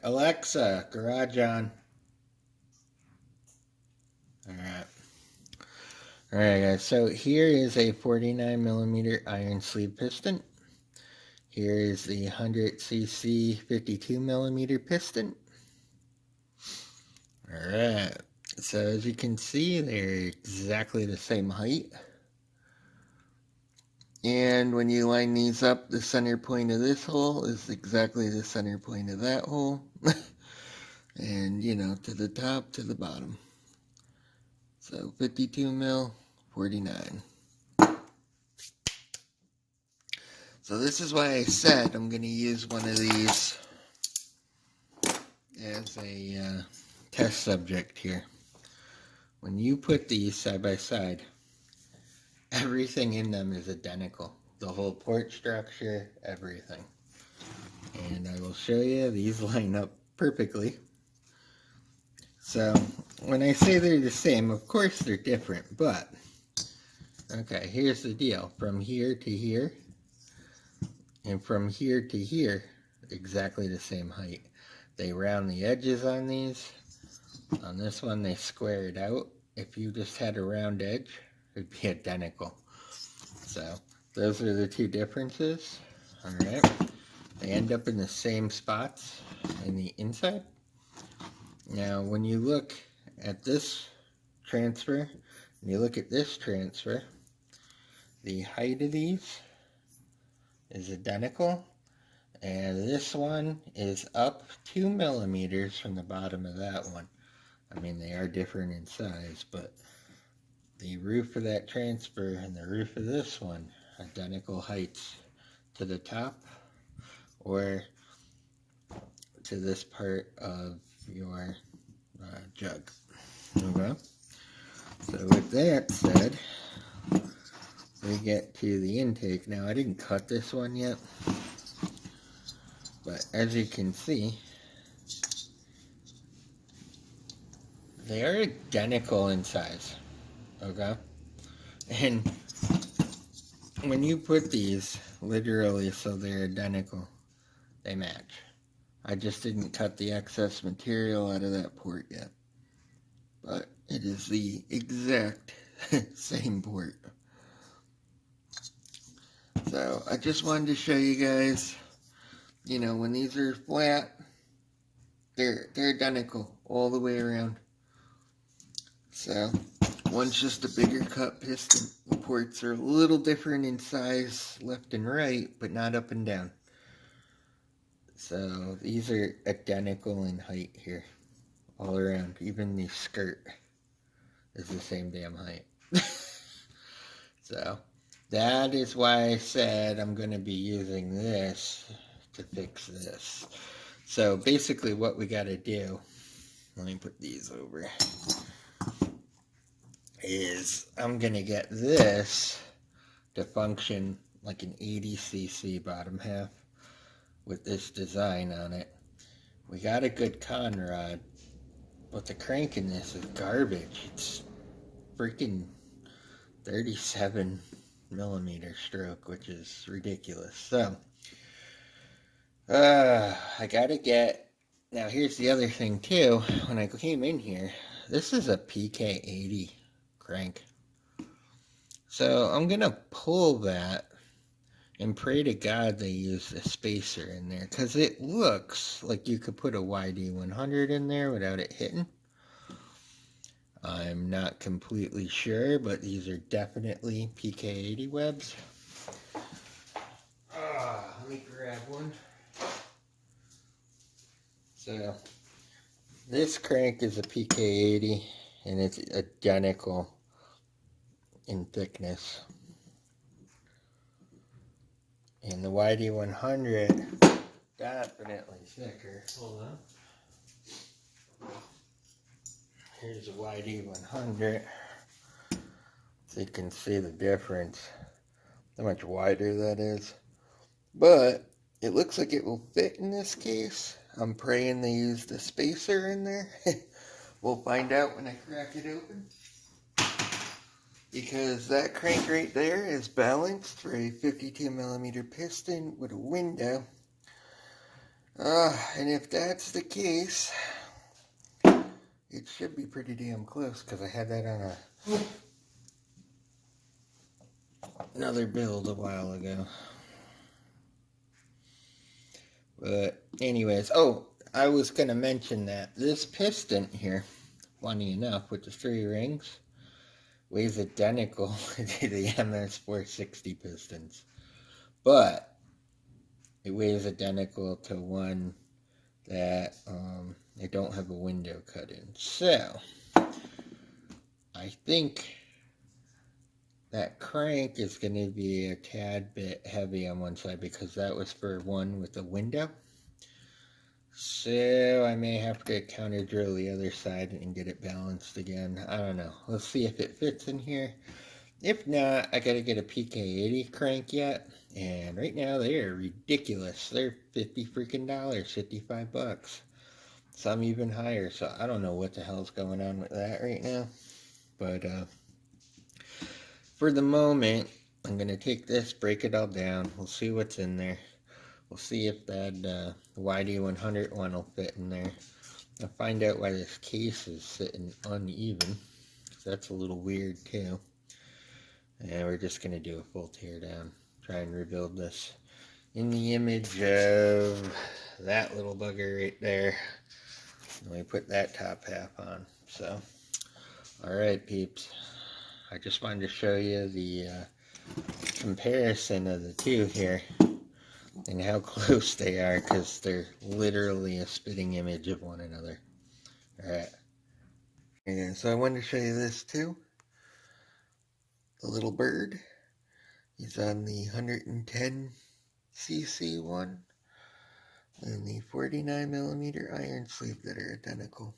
Alexa, garage on. Alright. Alright guys, so here is a 49mm iron sleeve piston. Here is the 100cc 52mm piston. Alright, so as you can see, they're exactly the same height. And when you line these up, the center point of this hole is exactly the center point of that hole. And, you know, to the top, to the bottom. So 52 mil, 49. So this is why I said I'm going to use one of these as a test subject here. When you put these side by side, everything in them is identical. The whole port structure, everything. And I will show you, these line up perfectly. So when I say they're the same, of course they're different, but okay, here's the deal. From here to here, and from here to here, exactly the same height. They round the edges on these. On this one, they square it out. If you just had a round edge, it'd be identical. So those are the two differences. All right. They end up in the same spots in the inside. Now, when you look at this transfer, and you look at this transfer, the height of these is identical. And this one is up 2 millimeters from the bottom of that one. I mean, they are different in size, but the roof of that transfer and the roof of this one, identical heights to the top or to this part of your jug. Okay. So with that said, we get to the intake. Now, I didn't cut this one yet, but as you can see, they are identical in size, okay? And when you put these, literally, so they're identical, they match. I just didn't cut the excess material out of that port yet. But it is the exact same port. So I just wanted to show you guys, you know, when these are flat, they're identical all the way around. So one's just a bigger cut piston. The ports are a little different in size left and right, but not up and down. So these are identical in height here, all around. Even the skirt is the same damn height. So that is why I said I'm going to be using this to fix this. So basically what we got to do, let me put these over, is I'm going to get this to function like an 80cc bottom half with this design on it. We got a good con rod, but the crank in this is garbage. It's freaking 37mm stroke, which is ridiculous. So I gotta get, now here's the other thing too. When I came in here, this is a PK80 crank. So I'm gonna pull that and pray to God they use a spacer in there, because it looks like you could put a YD100 in there without it hitting. I'm not completely sure, but these are definitely PK80 webs. Let me grab one. So this crank is a PK80 and it's identical in thickness. And the YD100 definitely thicker. Hold on. Here's a YD100. So you can see the difference, how much wider that is. But it looks like it will fit in this case. I'm praying they use the spacer in there. We'll find out when I crack it open. Because that crank right there is balanced for a 52mm piston with a window. And if that's the case, it should be pretty damn close because I had that on another build a while ago. But anyways, oh, I was going to mention that this piston here, funny enough, with the 3 rings, weighs identical to the MS460 pistons. But it weighs identical to one that they don't have a window cut in. So, I think that crank is going to be a tad bit heavy on one side because that was for one with a window. So I may have to counter drill the other side and get it balanced again. I don't know. Let's see if it fits in here. If not, I gotta get a PK80 crank yet. And right now they are ridiculous. They're 50 freaking dollars, 55 bucks. Some even higher. So I don't know what the hell's going on with that right now. But for the moment, I'm gonna take this, break it all down. We'll see what's in there. We'll see if that YD100 one will fit in there. I'll find out why this case is sitting uneven. That's a little weird too. And we're just going to do a full tear down. Try and rebuild this in the image of that little bugger right there. And we put that top half on. So, alright peeps. I just wanted to show you the comparison of the two here. And how close they are, because they're literally a spitting image of one another. Alright. And so I wanted to show you this too. The little bird. He's on the 110cc one and the 49mm iron sleeve that are identical.